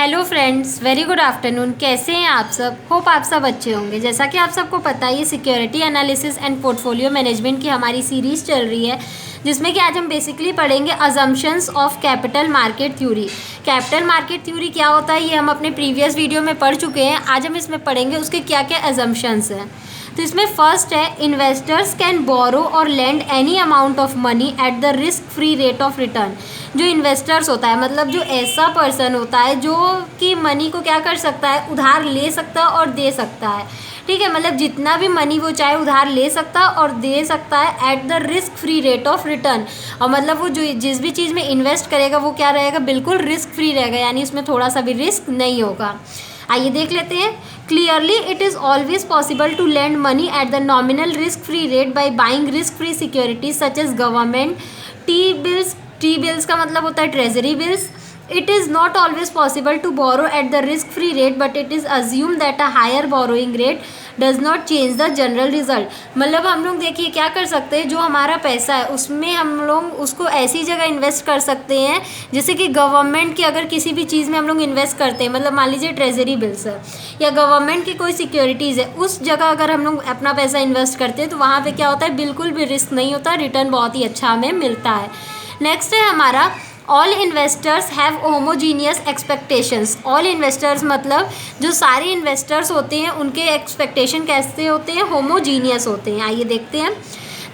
Hello friends, very good afternoon. कैसे हैं आप सब? होप आप सब अच्छे होंगे। जैसा कि आप सबको पता है, ये security analysis and portfolio management की हमारी सीरीज़ चल रही है, जिसमें कि आज हम बेसिकली पढ़ेंगे assumptions of capital market theory. Capital market theory क्या होता है, ये हम अपने प्रीवियस वीडियो में पढ़ चुके हैं। आज हम इसमें पढ़ेंगे उसके क्या क्या अजम्पशंस हैं। तो इसमें फर्स्ट है, इन्वेस्टर्स कैन बोरो और lend any amount of money at the risk free rate of return. जो इन्वेस्टर्स होता है, मतलब जो ऐसा पर्सन होता है जो कि मनी को क्या कर सकता है, उधार ले सकता है और दे सकता है। ठीक है, मतलब जितना भी मनी वो चाहे उधार ले सकता है और दे सकता है eight the risk free rate of return. और मतलब वो जो जिस भी चीज़ में इन्वेस्ट करेगा वो क्या रहेगा, बिल्कुल रिस्क फ्री रहेगा, यानी उसमें थोड़ा सा भी रिस्क नहीं होगा। आइए देख लेते हैं। Clearly it is always possible to lend money at the nominal risk free rate by buying risk free securities such as government T bills. T bills का मतलब होता है treasury bills. It is not always possible to borrow at the risk free rate, but it is assume that a higher borrowing rate does not change the general result. मतलब हम लोग देखिए क्या कर सकते हैं, जो हमारा पैसा है उसमें हम लोग उसको ऐसी जगह इन्वेस्ट कर सकते हैं, जैसे कि गवर्नमेंट की अगर किसी भी चीज़ में हम लोग इन्वेस्ट करते हैं, मतलब मान लीजिए ट्रेजरी बिल्स है या गवर्नमेंट की कोई सिक्योरिटीज़ है, उस जगह अगर हम लोग अपना पैसा इन्वेस्ट करते हैं तो वहाँ पे क्या होता है, बिल्कुल भी रिस्क नहीं होता, रिटर्न बहुत ही अच्छा हमें मिलता है। नेक्स्ट है हमारा, all investors have homogeneous expectations. All investors मतलब जो सारे इन्वेस्टर्स होते हैं उनके एक्सपेक्टेशन कैसे होते हैं, होमोजीनियस होते हैं। आइए देखते हैं।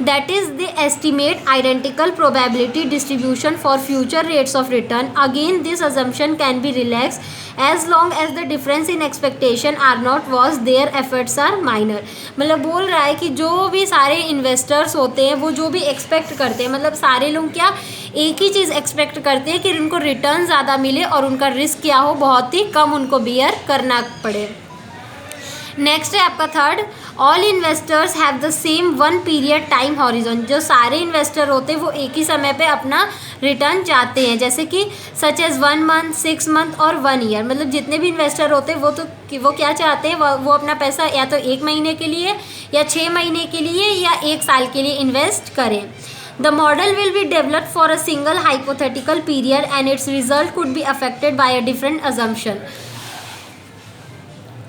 That is the estimate identical probability distribution for future rates of return. Again this assumption can be relax as long as the difference in expectation are not was their efforts are minor. मतलब बोल रहा है कि जो भी सारे investors होते हैं वो जो भी एक्सपेक्ट करते हैं, मतलब सारे लोग क्या एक ही चीज़ एक्सपेक्ट करते हैं कि उनको रिटर्न ज़्यादा मिले और उनका रिस्क क्या हो, बहुत ही कम उनको बियर करना पड़े। नेक्स्ट है आपका third, all investors have the same one period time horizon. जो सारे इन्वेस्टर होते हैं वो एक ही समय पे अपना रिटर्न चाहते हैं, जैसे कि सच एज 1 मंथ, 6 मंथ और 1 ईयर। मतलब जितने भी इन्वेस्टर होते हैं वो क्या चाहते हैं, वो अपना पैसा या तो 1 महीने के लिए या 6 महीने के लिए या 1 साल के लिए इन्वेस्ट करें। The model will be developed for a single hypothetical period and its result could be affected by a different assumption.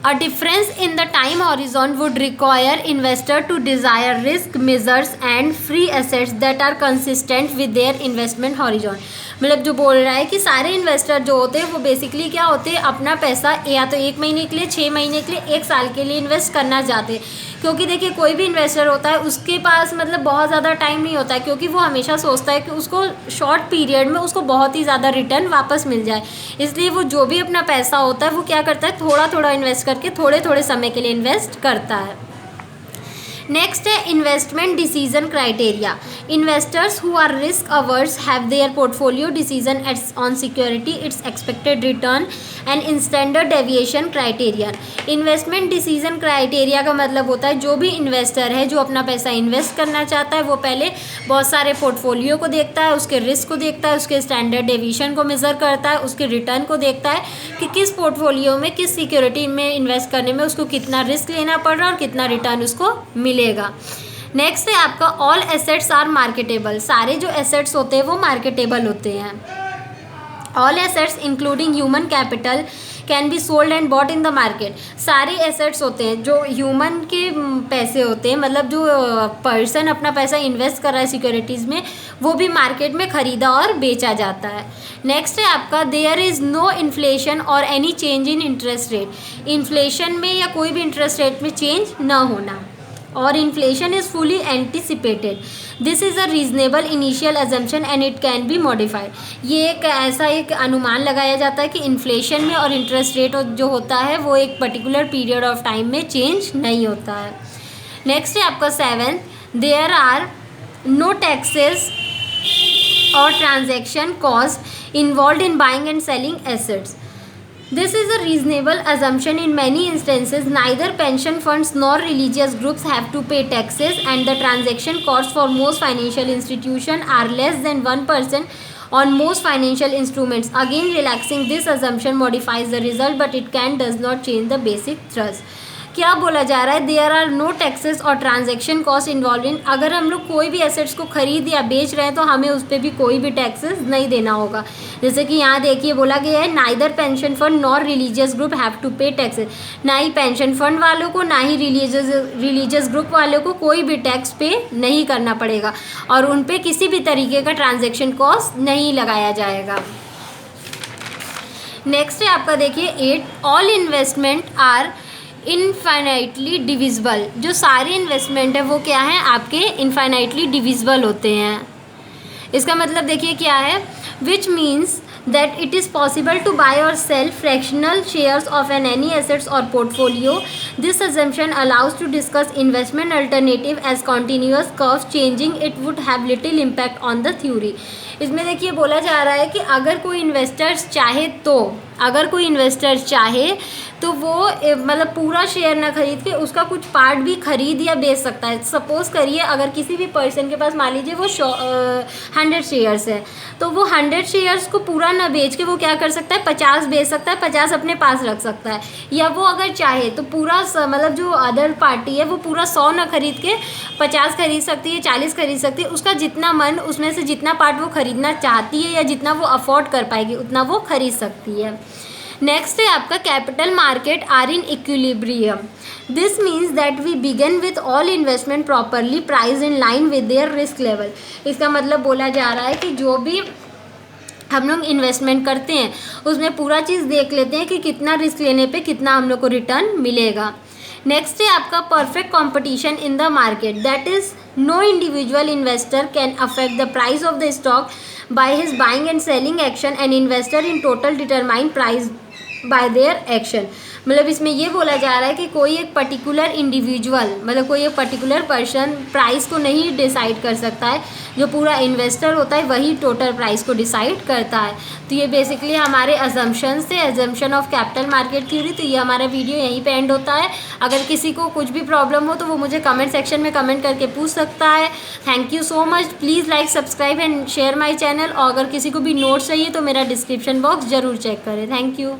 A difference in the time horizon would require investor to desire risk measures and free assets that are consistent with their investment horizon. मतलब जो बोल रहा है कि सारे investor जो होते हैं वो बेसिकली क्या होते हैं, अपना पैसा या तो 1 महीने के लिए, 6 महीने के लिए, 1 साल के लिए इन्वेस्ट करना चाहते हैं। क्योंकि देखिए कोई भी इन्वेस्टर होता है उसके पास मतलब बहुत ज़्यादा टाइम नहीं होता है, क्योंकि वो हमेशा सोचता है कि उसको शॉर्ट पीरियड में उसको बहुत ही ज़्यादा रिटर्न वापस मिल जाए। इसलिए वो जो भी अपना पैसा होता है वो क्या करता है, थोड़ा थोड़ा इन्वेस्ट करके थोड़े थोड़े समय के लिए इन्वेस्ट करता है। नेक्स्ट है investment decision criteria. Investors who are risk averse have their portfolio decision acts on security its expected return and in standard deviation criteria. Investment decision criteria का मतलब होता है जो भी इन्वेस्टर है जो अपना पैसा इन्वेस्ट करना चाहता है वो पहले बहुत सारे पोर्टफोलियो को देखता है, उसके रिस्क को देखता है, उसके स्टैंडर्ड डेविएशन को मेज़र करता है, उसके रिटर्न को देखता है कि किस पोर्टफोलियो में, किस सिक्योरिटी में इन्वेस्ट करने में उसको कितना रिस्क लेना पड़ रहा है और कितना रिटर्न उसको मिलेगा। नेक्स्ट है आपका, ऑल एसेट्स आर मार्केटेबल। सारे जो एसेट्स होते हैं वो मार्केटेबल होते हैं। All assets including human capital can be sold and bought in the market. सारे एसेट्स होते हैं जो ह्यूमन के पैसे होते हैं, मतलब जो पर्सन अपना पैसा इन्वेस्ट कर रहा है सिक्योरिटीज़ में, वो भी मार्केट में ख़रीदा और बेचा जाता है। नेक्स्ट है आपका, देयर इज़ नो इन्फ्लेशन और any change in interest rate. Inflation में या कोई भी इंटरेस्ट रेट में चेंज ना होना, और inflation is fully anticipated. This is a reasonable initial assumption and it can be modified. ये एक ऐसा एक अनुमान लगाया जाता है कि इन्फ्लेशन में और इंटरेस्ट रेट जो होता है वो एक पर्टिकुलर पीरियड ऑफ टाइम में चेंज नहीं होता है। नेक्स्ट है आपका 7, देयर आर नो टैक्सेस और transaction cost involve in buying and selling assets. This is a reasonable assumption. In many instances, neither pension funds nor religious groups have to pay taxes, and the transaction costs for most financial institutions are less than 1% on most financial instruments. Again, relaxing this assumption modifies the result, but it does not change the basic thrust. क्या बोला जा रहा है, there are no taxes और transaction cost involve in, अगर हम लोग कोई भी एसेट्स को खरीद या बेच रहे हैं तो हमें उस पर भी कोई भी टैक्सेस नहीं देना होगा। जैसे कि यहाँ देखिए बोला गया है, neither pension fund nor religious group have to pay taxes, ना ही पेंशन फंड वालों को ना ही रिलीजियस ग्रुप वालों को कोई भी टैक्स पे नहीं करना पड़ेगा और उन पे किसी भी तरीके का ट्रांजैक्शन कॉस्ट नहीं लगाया जाएगा। नेक्स्ट है आपका देखिए 8, all investment are infinitely divisible, जो सारे इन्वेस्टमेंट है वो क्या है आपके इनफाइनाइटली डिविजिबल होते हैं। इसका मतलब देखिए क्या है, which means that it is possible to buy or sell fractional shares of any assets or portfolio. This assumption allows to discuss investment alternative as continuous curves changing. It would have little impact on the theory. इसमें देखिए बोला जा रहा है कि अगर कोई investors चाहे तो वो मतलब पूरा शेयर ना खरीद के उसका कुछ पार्ट भी खरीद या बेच सकता है। सपोज करिए अगर किसी भी पर्सन के पास मान लीजिए वो 100 शेयर्स है, तो वो 100 शेयर्स को पूरा ना बेच के वो क्या कर सकता है, 50 बेच सकता है, 50 अपने पास रख सकता है। या वो अगर चाहे तो पूरा मतलब जो अदर पार्टी है वो पूरा 100 ना खरीद के 50 खरीद सकती है, 40 खरीद सकती है। उसका जितना मन, उसमें से जितना पार्ट वो खरीदना चाहती है या जितना वो अफोर्ड कर पाएगी उतना वो खरीद सकती है। नेक्स्ट है आपका capital market are in equilibrium. This means that we begin with all investment properly price in line with their risk level. इसका मतलब बोला जा रहा है कि जो भी हम लोग इन्वेस्टमेंट करते हैं उसमें पूरा चीज़ देख लेते हैं कि कितना रिस्क लेने पे कितना हम लोग को रिटर्न मिलेगा। नेक्स्ट है आपका perfect competition in the market, that is no individual investor can affect the price of the stock by his buying and selling action, and investor in total determine price by their action. मतलब इसमें ये बोला जा रहा है कि कोई एक पर्टिकुलर इंडिविजुअल मतलब कोई एक पर्टिकुलर पर्सन प्राइस को नहीं डिसाइड कर सकता है, जो पूरा इन्वेस्टर होता है वही टोटल प्राइस को डिसाइड करता है। तो ये बेसिकली हमारे अजम्पशंस थे, assumption of capital market theory. तो ये हमारा वीडियो यहीं पे एंड होता है। अगर किसी को कुछ भी प्रॉब्लम हो तो वो मुझे कमेंट सेक्शन में कमेंट करके पूछ सकता है। Thank you so much. Please like, subscribe and share my channel. और अगर किसी को भी नोट्स चाहिए तो मेरा डिस्क्रिप्शन बॉक्स ज़रूर चेक करें। Thank you.